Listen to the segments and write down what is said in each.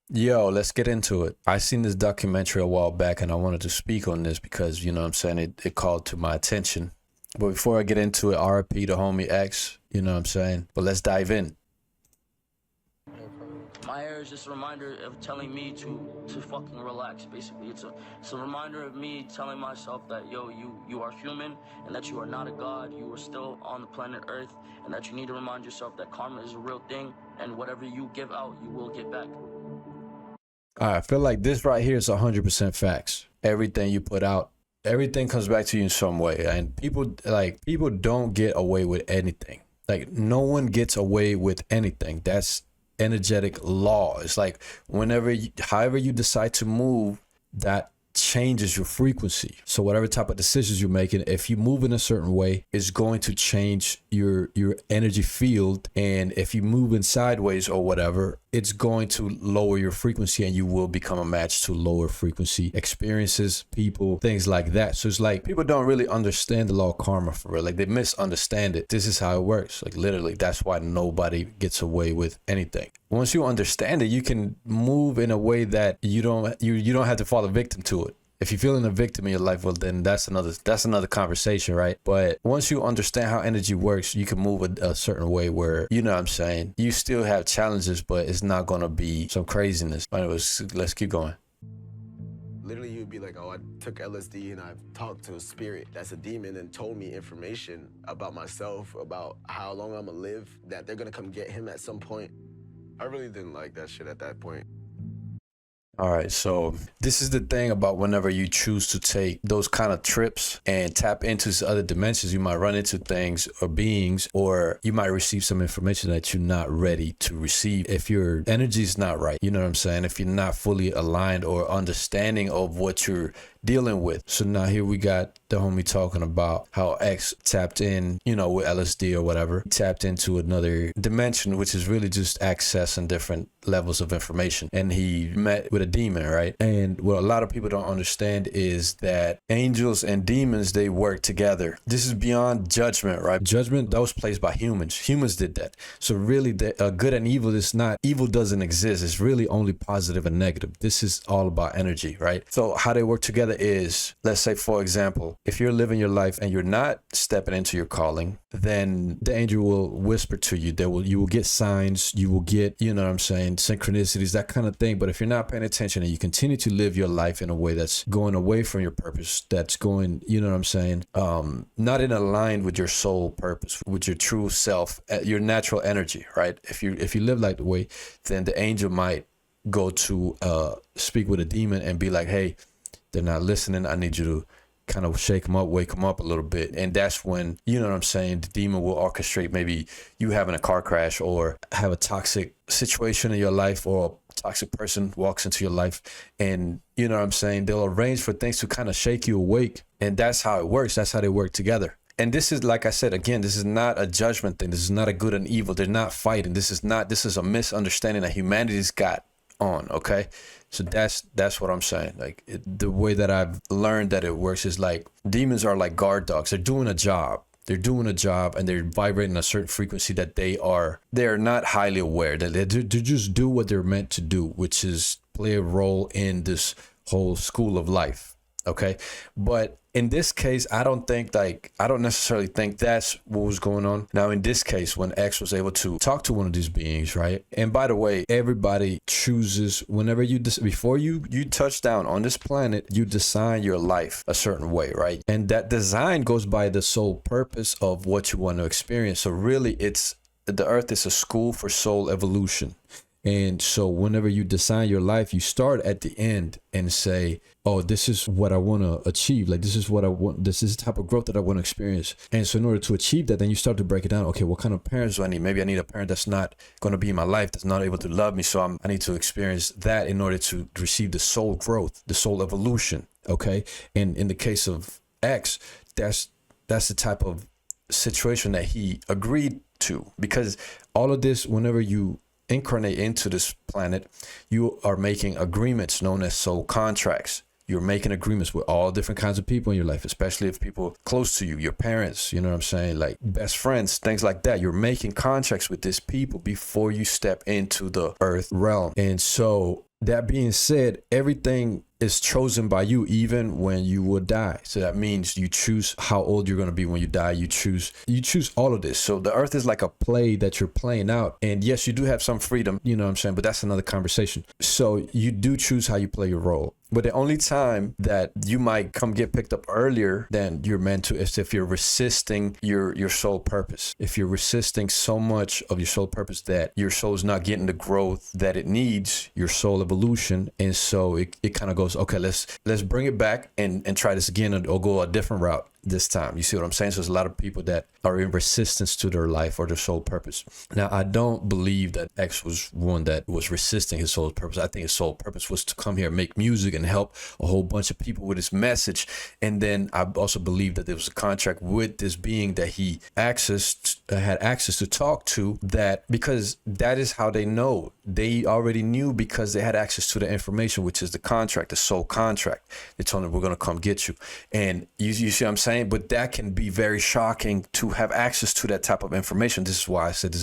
Yo, let's get into it. I seen this documentary a while back and I wanted to speak on this because, you know what I'm saying, it called to my attention. But before I get into it, RIP to homie X, you know what I'm saying? But let's dive in. My hair is just a reminder of telling me to fucking relax. Basically, it's a reminder of me telling myself that yo, you are human and that you are not a god. You are still on the planet Earth, and that you need to remind yourself that karma is a real thing, and whatever you give out, you will get back. I feel like this right here is 100% facts. Everything you put out, everything comes back to you in some way. And people don't get away with anything. Like no one gets away with anything. That's energetic law. It's like however you decide to move, that changes your frequency. So whatever type of decisions you're making, if you move in a certain way, it's going to change your energy field. And if you move in sideways or whatever, it's going to lower your frequency and you will become a match to lower frequency experiences, people, things like that. So it's like people don't really understand the law of karma for real. Like they misunderstand it. This is how it works. Like literally, that's why nobody gets away with anything. Once you understand it, you can move in a way that you don't have to fall a victim to it. If you're feeling a victim in your life, well, then that's another conversation, right? But once you understand how energy works, you can move a certain way where, you know what I'm saying, you still have challenges, but it's not going to be some craziness. Anyways, let's keep going. Literally, you'd be like, oh, I took LSD and I've talked to a spirit that's a demon and told me information about myself, about how long I'm gonna live, that they're gonna come get him at some point. I really didn't like that shit at that point. All right, so this is the thing about whenever you choose to take those kind of trips and tap into other dimensions, you might run into things or beings, or you might receive some information that you're not ready to receive. If your energy is not right, you know what I'm saying? If you're not fully aligned or understanding of what you're dealing with. So now here we got the homie talking about how X tapped in, you know, with LSD or whatever, tapped into another dimension, which is really just access and different levels of information. And he met with a demon, right? And what a lot of people don't understand is that angels and demons, they work together. This is beyond judgment, right? Judgment, that was placed by humans. Humans did that. So really, good and evil is not, evil doesn't exist. It's really only positive and negative. This is all about energy, right? So how they work together is, let's say, for example, if you're living your life and you're not stepping into your calling, then the angel will whisper to you. You will get signs, you will get, you know what I'm saying, synchronicities, that kind of thing. But if you're not paying attention and you continue to live your life in a way that's going away from your purpose, that's going, you know what I'm saying, not in line with your soul purpose, with your true self, your natural energy, right? If you live like the way, then the angel might go to speak with a demon and be like, hey, they're not listening. I need you to kind of shake them up, wake them up a little bit. And that's when, you know what I'm saying, the demon will orchestrate maybe you having a car crash or have a toxic situation in your life, or a toxic person walks into your life, and you know what I'm saying, they'll arrange for things to kind of shake you awake. And that's how it works. That's how they work together. And this is, like I said, again, this is not a judgment thing. This is not a good and evil. They're not fighting. This is a misunderstanding that humanity's got on, okay? So that's what I'm saying. Like the way that I've learned that it works is like demons are like guard dogs. They're doing a job. They're doing a job and they're vibrating a certain frequency that they're not highly aware. They just do what they're meant to do, which is play a role in this whole school of life. Okay. But in this case, I don't necessarily think that's what was going on. Now, in this case, when X was able to talk to one of these beings, right? And by the way, everybody chooses whenever before you touch down on this planet, you design your life a certain way, right? And that design goes by the sole purpose of what you want to experience. So really, the earth is a school for soul evolution. And so whenever you design your life, you start at the end and say, oh, this is what I want to achieve. Like, this is what I want. This is the type of growth that I want to experience. And so in order to achieve that, then you start to break it down. Okay, what kind of parents do I need? Maybe I need a parent that's not going to be in my life, that's not able to love me. So I need to experience that in order to receive the soul growth, the soul evolution. Okay. And in the case of X, that's the type of situation that he agreed to, because all of this, whenever you incarnate into this planet, you are making agreements known as soul contracts. You're making agreements with all different kinds of people in your life, especially if people close to you, your parents, you know what I'm saying, like best friends, things like that. You're making contracts with these people before you step into the earth realm. And so that being said, everything is chosen by you, even when you will die. So that means you choose how old you're going to be when you die. You choose all of this. So the earth is like a play that you're playing out. And yes, you do have some freedom, you know what I'm saying? But that's another conversation. So you do choose how you play your role. But the only time that you might come get picked up earlier than you're meant to is if you're resisting your soul purpose. If you're resisting so much of your soul purpose that your soul's not getting the growth that it needs, your soul evolution. And so it kind of goes, okay, let's bring it back and try this again, or go a different route this time. You see what I'm saying? So there's a lot of people that are in resistance to their life or their soul purpose. Now, I don't believe that X was one that was resisting his soul purpose. I think his soul purpose was to come here and make music and help a whole bunch of people with his message. And then I also believe that there was a contract with this being that he had access to talk to, that because that is how they know. They already knew because they had access to the information, which is the contract, the soul contract. They told him, we're going to come get you. And you see what I'm saying? But that can be very shocking to have access to that type of information. This is why I said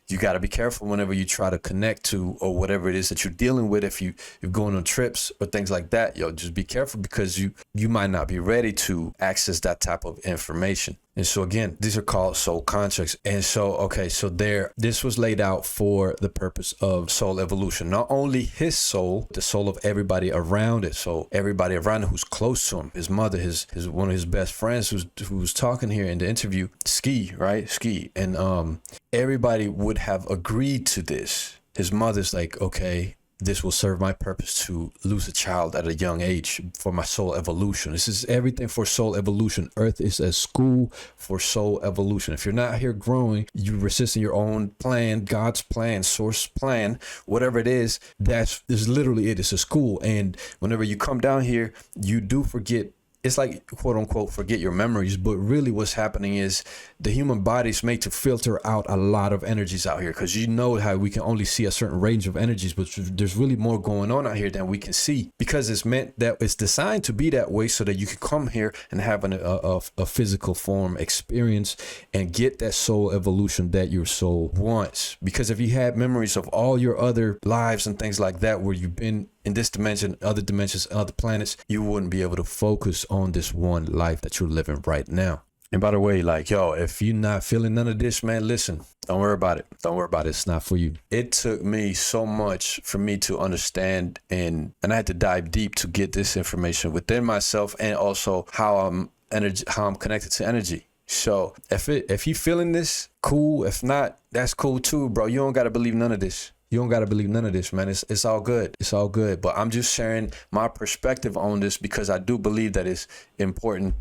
you got to be careful whenever you try to connect to or whatever it is that you're dealing with. If you're going on trips or things like that, just be careful, because you might not be ready to access that type of information. And so again, these are called soul contracts. And so, okay, so this was laid out for the purpose of soul evolution. Not only his soul, the soul of everybody around it. So everybody around it who's close to him, his mother, his one of his best friends who was talking here in the interview, Ski, right? Ski. And everybody would have agreed to this. His mother's like, okay, this will serve my purpose to lose a child at a young age for my soul evolution. This is everything for soul evolution. Earth is a school for soul evolution. If you're not here growing, you're resisting your own plan, God's plan, source plan, whatever it is, that's literally it. It's a school. And whenever you come down here, you do forget. It's like, quote unquote, forget your memories. But really what's happening is the human body is made to filter out a lot of energies out here, because you know how we can only see a certain range of energies, but there's really more going on out here than we can see, because it's meant that it's designed to be that way so that you can come here and have a physical form experience and get that soul evolution that your soul wants. Because if you had memories of all your other lives and things like that, where you've been in this dimension, other dimensions, other planets, you wouldn't be able to focus on this one life that you're living right now. And by the way, like, if you're not feeling none of this, man, listen, don't worry about it. Don't worry about it. It's not for you. It took me so much for me to understand, and I had to dive deep to get this information within myself, and also how I'm connected to energy. So if you feeling this, cool. If not, that's cool too, bro. You don't got to believe none of this. You don't got to believe none of this, man. It's all good. It's all good. But I'm just sharing my perspective on this, because I do believe that it's important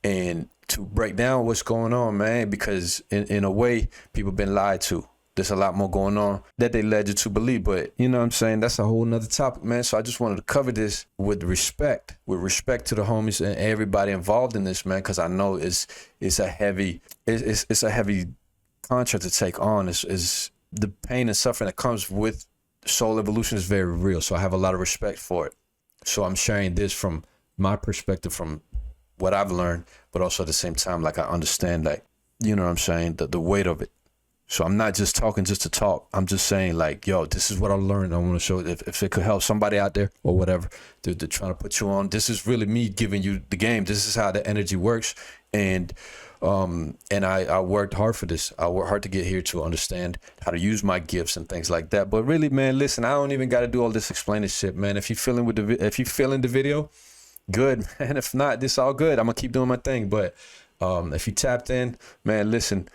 and to break down what's going on, man, because in a way, people been lied to. There's a lot more going on that they led you to believe. But you know what I'm saying? That's a whole nother topic, man. So I just wanted to cover this with respect to the homies and everybody involved in this, man, because I know it's a heavy contract to take on. Is the pain and suffering that comes with soul evolution is very real. So I have a lot of respect for it. So I'm sharing this from my perspective, from what I've learned, but also at the same time, like, I understand, like, you know what I'm saying, the weight of it. So I'm not just talking just to talk. I'm just saying, like, this is what I learned. I want to show it. If it could help somebody out there or whatever, they're trying to put you on. This is really me giving you the game. This is how the energy works. And I worked hard for this. I worked hard to get here to understand how to use my gifts and things like that. But really, man, listen, I don't even got to do all this explaining shit, man. If you feeling the video, good, man. If not, this all good. I'm gonna keep doing my thing. But if you tapped in, man, listen,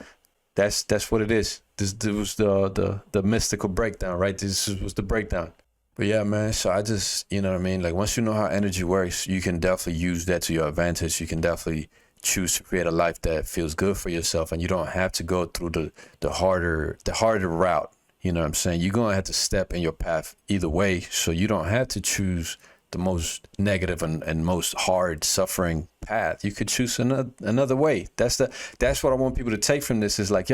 that's what it is. This was the mystical breakdown, right? This was the breakdown. But yeah, man, so I just, you know what I mean? Like, once you know how energy works, you can definitely use that to your advantage. You can definitely choose to create a life that feels good for yourself, and you don't have to go through the harder route. You know what I'm saying? You're going to have to step in your path either way, so you don't have to choose the most negative and most hard suffering path. You could choose another way. That's what I want people to take from this, is like,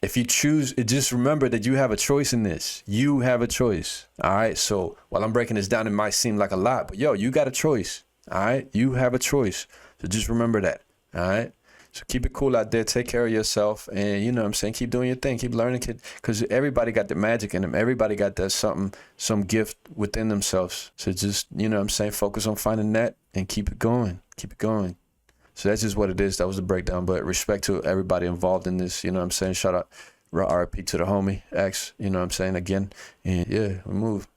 if you choose, just remember that you have a choice in this. You have a choice. All right. So while I'm breaking this down, it might seem like a lot, but you got a choice. All right. You have a choice. So just remember that. All right. So keep it cool out there. Take care of yourself. And, you know what I'm saying, keep doing your thing. Keep learning, kid. Because everybody got the magic in them. Everybody got that something, some gift within themselves. So just, you know what I'm saying, focus on finding that and keep it going. Keep it going. So that's just what it is. That was the breakdown. But respect to everybody involved in this. You know what I'm saying? Shout out, RIP to the homie, X. You know what I'm saying? Again. And yeah, we move.